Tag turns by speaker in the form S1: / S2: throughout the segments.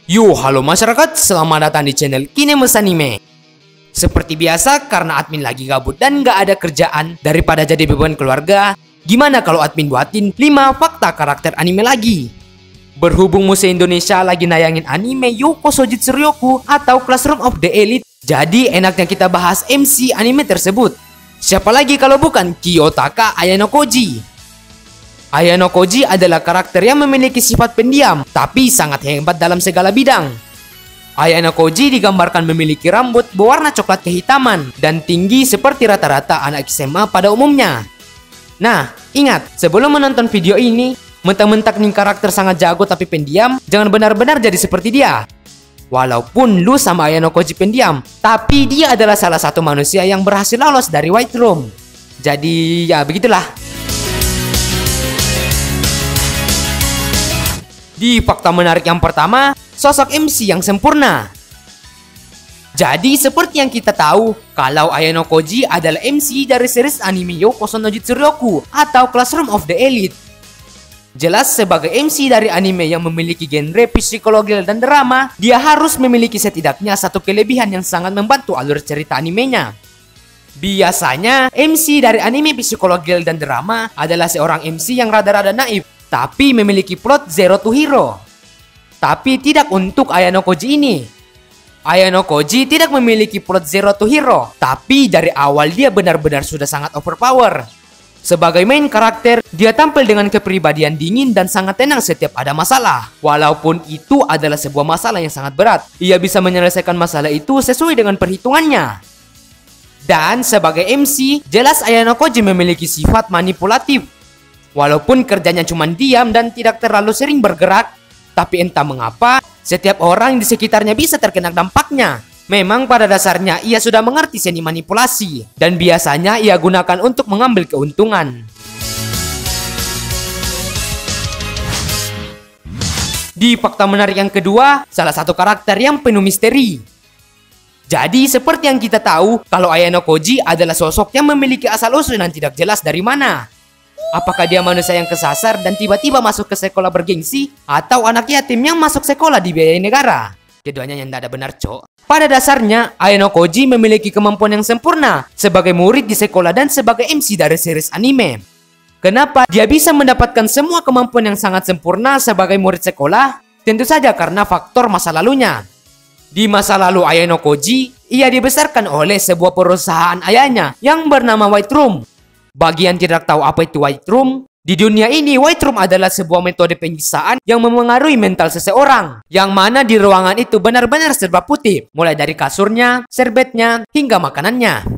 S1: Yo, halo masyarakat, selamat datang di channel Kinemus Anime. Seperti biasa, karena admin lagi gabut dan gak ada kerjaan daripada jadi beban keluarga, gimana kalau admin buatin 5 fakta karakter anime lagi? Berhubung musuh Indonesia lagi nayangin anime Yoko Sojitsu Ryoku atau Classroom of the Elite, jadi enaknya kita bahas MC anime tersebut. Siapa lagi kalau bukan Kiyotaka Ayano Koji. Ayano Koji adalah karakter yang memiliki sifat pendiam, tapi sangat hebat dalam segala bidang. Ayano Koji digambarkan memiliki rambut berwarna coklat kehitaman dan tinggi seperti rata-rata anak SMA pada umumnya. Nah, ingat, sebelum menonton video ini, mentang-mentang nih karakter sangat jago tapi pendiam, jangan benar-benar jadi seperti dia. Walaupun lu sama Ayano Koji pendiam, tapi dia adalah salah satu manusia yang berhasil lolos dari White Room. Jadi, ya begitulah. Di fakta menarik yang pertama, sosok MC yang sempurna. Jadi seperti yang kita tahu, kalau Ayano Koji adalah MC dari series anime Yoko Sojitsu Ryoku atau Classroom of the Elite. Jelas sebagai MC dari anime yang memiliki genre psikologi dan drama, dia harus memiliki setidaknya satu kelebihan yang sangat membantu alur cerita animenya. Biasanya, MC dari anime psikologi dan drama adalah seorang MC yang rada-rada naif, tapi memiliki plot zero to hero. Tapi tidak untuk Ayano Koji ini. Ayano Koji tidak memiliki plot zero to hero, tapi dari awal dia benar-benar sudah sangat overpower. Sebagai main karakter, dia tampil dengan kepribadian dingin dan sangat tenang setiap ada masalah. Walaupun itu adalah sebuah masalah yang sangat berat, ia bisa menyelesaikan masalah itu sesuai dengan perhitungannya. Dan sebagai MC, jelas Ayano Koji memiliki sifat manipulatif. Walaupun kerjanya cuma diam dan tidak terlalu sering bergerak, tapi entah mengapa, setiap orang di sekitarnya bisa terkena dampaknya. Memang pada dasarnya ia sudah mengerti seni manipulasi, dan biasanya ia gunakan untuk mengambil keuntungan. Di fakta menarik yang kedua, salah satu karakter yang penuh misteri. Jadi seperti yang kita tahu, kalau Ayano Koji adalah sosok yang memiliki asal-usul yang tidak jelas dari mana. Apakah dia manusia yang kesasar dan tiba-tiba masuk ke sekolah bergengsi, atau anak yatim yang masuk sekolah dibiayai negara? Keduanya yang tidak ada benar, cok. Pada dasarnya, Ayano Koji memiliki kemampuan yang sempurna sebagai murid di sekolah dan sebagai MC dari series anime. Kenapa dia bisa mendapatkan semua kemampuan yang sangat sempurna sebagai murid sekolah? Tentu saja karena faktor masa lalunya. Di masa lalu Ayano Koji, ia dibesarkan oleh sebuah perusahaan ayahnya yang bernama White Room. Bagi yang tidak tahu apa itu White Room, di dunia ini White Room adalah sebuah metode penyiksaan yang memengaruhi mental seseorang, yang mana di ruangan itu benar-benar serba putih, mulai dari kasurnya, serbetnya, hingga makanannya.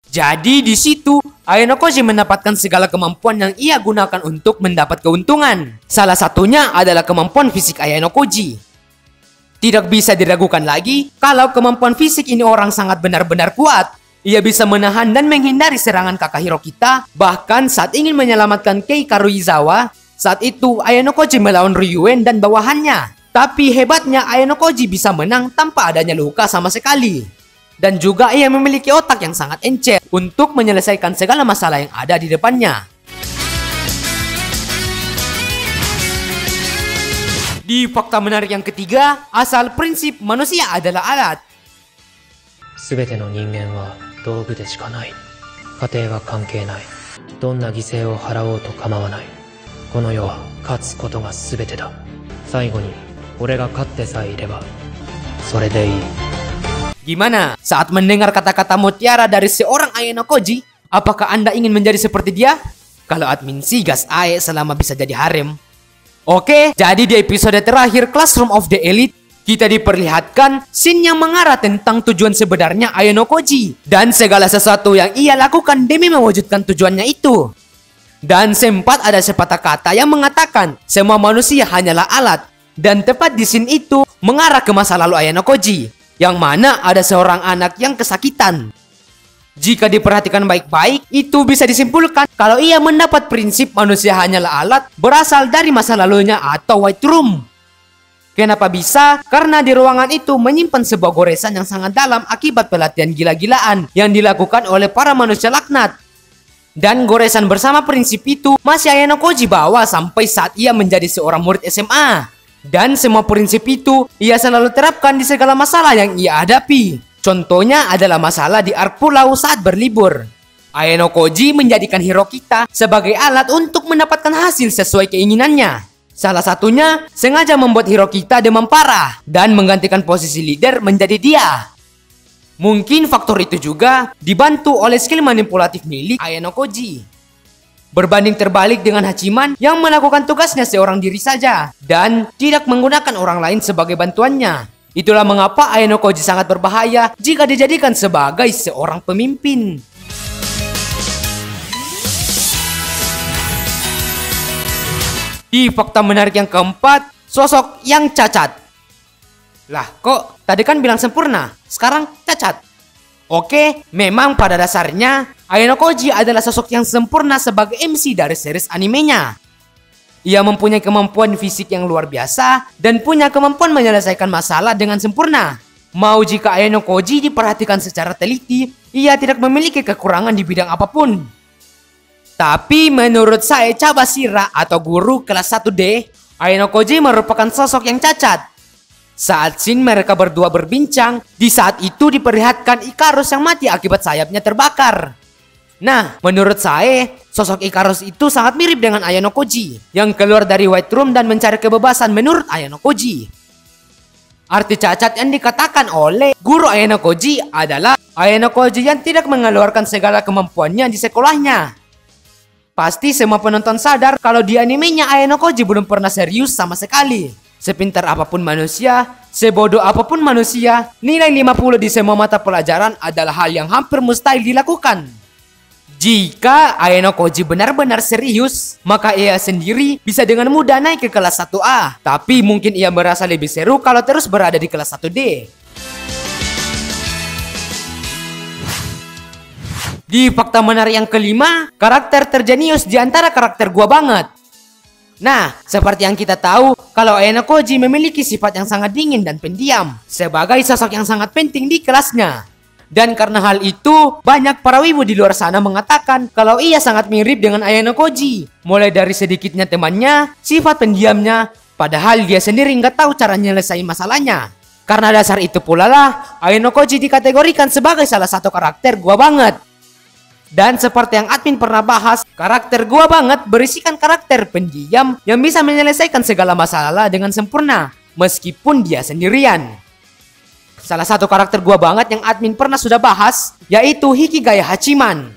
S1: Jadi di situ Ayano Koji mendapatkan segala kemampuan yang ia gunakan untuk mendapat keuntungan. Salah satunya adalah kemampuan fisik Ayano Koji. Tidak bisa diragukan lagi kalau kemampuan fisik ini orang sangat benar-benar kuat. Ia bisa menahan dan menghindari serangan kakak hero kita. Bahkan saat ingin menyelamatkan Kei Karuizawa, saat itu Ayano Koji melawan Ryuen dan bawahannya. Tapi hebatnya Ayano Koji bisa menang tanpa adanya luka sama sekali. Dan juga ia memiliki otak yang sangat encer untuk menyelesaikan segala masalah yang ada di depannya. Di fakta menarik yang ketiga, asal prinsip manusia adalah alat.
S2: すべての人間は道具でしかない。家庭は関係ない。どんな犠牲を払おうと構わない。この世は勝つことがすべてだ。最後に俺が勝ってさえいればそれでいい。
S1: Gimana saat mendengar kata-kata mutiara dari seorang Ayano Koji? Apakah Anda ingin menjadi seperti dia? Kalau admin sih gas ae selama bisa jadi harem. Oke, jadi di episode terakhir Classroom of the Elite, kita diperlihatkan scene yang mengarah tentang tujuan sebenarnya Ayano Koji dan segala sesuatu yang ia lakukan demi mewujudkan tujuannya itu. Dan sempat ada sepatah kata yang mengatakan semua manusia hanyalah alat, dan tepat di scene itu mengarah ke masa lalu Ayano Koji, yang mana ada seorang anak yang kesakitan. Jika diperhatikan baik-baik, itu bisa disimpulkan kalau ia mendapat prinsip manusia hanyalah alat berasal dari masa lalunya atau White Room. Kenapa bisa? Karena di ruangan itu menyimpan sebuah goresan yang sangat dalam akibat pelatihan gila-gilaan yang dilakukan oleh para manusia laknat. Dan goresan bersama prinsip itu masih Ayano Koji bawa sampai saat ia menjadi seorang murid SMA. Dan semua prinsip itu ia selalu terapkan di segala masalah yang ia hadapi. Contohnya adalah masalah di ark pulau saat berlibur. Ayano Koji menjadikan Hirokita sebagai alat untuk mendapatkan hasil sesuai keinginannya. Salah satunya sengaja membuat Hirokita demam parah dan menggantikan posisi leader menjadi dia. Mungkin faktor itu juga dibantu oleh skill manipulatif milik Ayano Koji. Berbanding terbalik dengan Hachiman yang melakukan tugasnya seorang diri saja dan tidak menggunakan orang lain sebagai bantuannya. Itulah mengapa Ayano Koji sangat berbahaya jika dijadikan sebagai seorang pemimpin. Di fakta menarik yang keempat, sosok yang cacat. Lah, kok tadi kan bilang sempurna, sekarang cacat? Oke, memang pada dasarnya Ayano Koji adalah sosok yang sempurna sebagai MC dari series animenya. Ia mempunyai kemampuan fisik yang luar biasa dan punya kemampuan menyelesaikan masalah dengan sempurna. Mau jika Ayano Koji diperhatikan secara teliti, ia tidak memiliki kekurangan di bidang apapun. Tapi menurut saya Cabashira atau guru kelas 1D, Ayano Koji merupakan sosok yang cacat. Saat scene mereka berdua berbincang, di saat itu diperlihatkan Icarus yang mati akibat sayapnya terbakar. Nah, menurut saya, sosok Icarus itu sangat mirip dengan Ayano Koji yang keluar dari White Room dan mencari kebebasan menurut Ayano Koji. Arti cacat yang dikatakan oleh guru Ayano Koji adalah Ayano Koji yang tidak mengeluarkan segala kemampuannya di sekolahnya. Pasti semua penonton sadar kalau di animenya Ayano Koji belum pernah serius sama sekali. Sepintar apapun manusia, sebodoh apapun manusia, nilai 50 di semua mata pelajaran adalah hal yang hampir mustahil dilakukan. Jika Ayano Koji benar-benar serius, maka ia sendiri bisa dengan mudah naik ke kelas 1A. Tapi mungkin ia merasa lebih seru kalau terus berada di kelas 1D. Di fakta menarik yang kelima, karakter terjenius di antara karakter gua banget. Nah, seperti yang kita tahu, kalau Ayano Koji memiliki sifat yang sangat dingin dan pendiam, sebagai sosok yang sangat penting di kelasnya. Dan karena hal itu, banyak para wibu di luar sana mengatakan kalau ia sangat mirip dengan Ayano Koji. Mulai dari sedikitnya temannya, sifat pendiamnya, padahal dia sendiri nggak tahu cara nyelesain masalahnya. Karena dasar itu pula lah, Ayano Koji dikategorikan sebagai salah satu karakter gua banget. Dan seperti yang admin pernah bahas, karakter gua banget berisikan karakter pendiam yang bisa menyelesaikan segala masalah dengan sempurna, meskipun dia sendirian. Salah satu karakter gua banget yang admin pernah sudah bahas, yaitu Hikigaya Hachiman.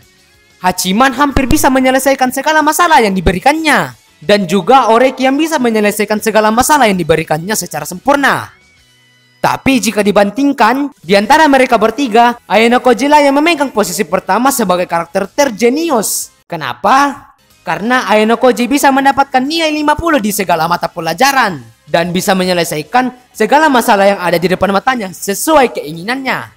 S1: Hachiman hampir bisa menyelesaikan segala masalah yang diberikannya. Dan juga Oreki yang bisa menyelesaikan segala masalah yang diberikannya secara sempurna. Tapi jika dibandingkan, di antara mereka bertiga, Ayano Koji lah yang memegang posisi pertama sebagai karakter terjenius. Kenapa? Karena Ayano Koji bisa mendapatkan nilai 50 di segala mata pelajaran. Dan bisa menyelesaikan segala masalah yang ada di depan matanya sesuai keinginannya.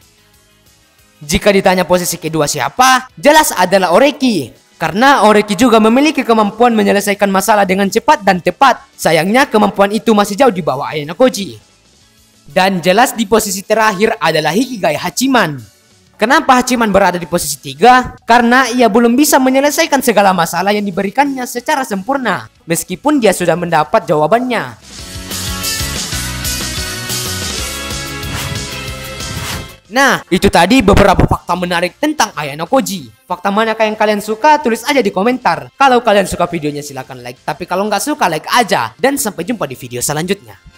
S1: Jika ditanya posisi kedua siapa, jelas adalah Oreki. Karena Oreki juga memiliki kemampuan menyelesaikan masalah dengan cepat dan tepat. Sayangnya kemampuan itu masih jauh di bawah Ayano Koji. Dan jelas di posisi terakhir adalah Hikigaya Hachiman. Kenapa Hachiman berada di posisi 3? Karena ia belum bisa menyelesaikan segala masalah yang diberikannya secara sempurna, meskipun dia sudah mendapat jawabannya. Nah, itu tadi beberapa fakta menarik tentang Ayano Koji. Fakta manakah yang kalian suka, tulis aja di komentar. Kalau kalian suka videonya silahkan like, tapi kalau nggak suka like aja. Dan sampai jumpa di video selanjutnya.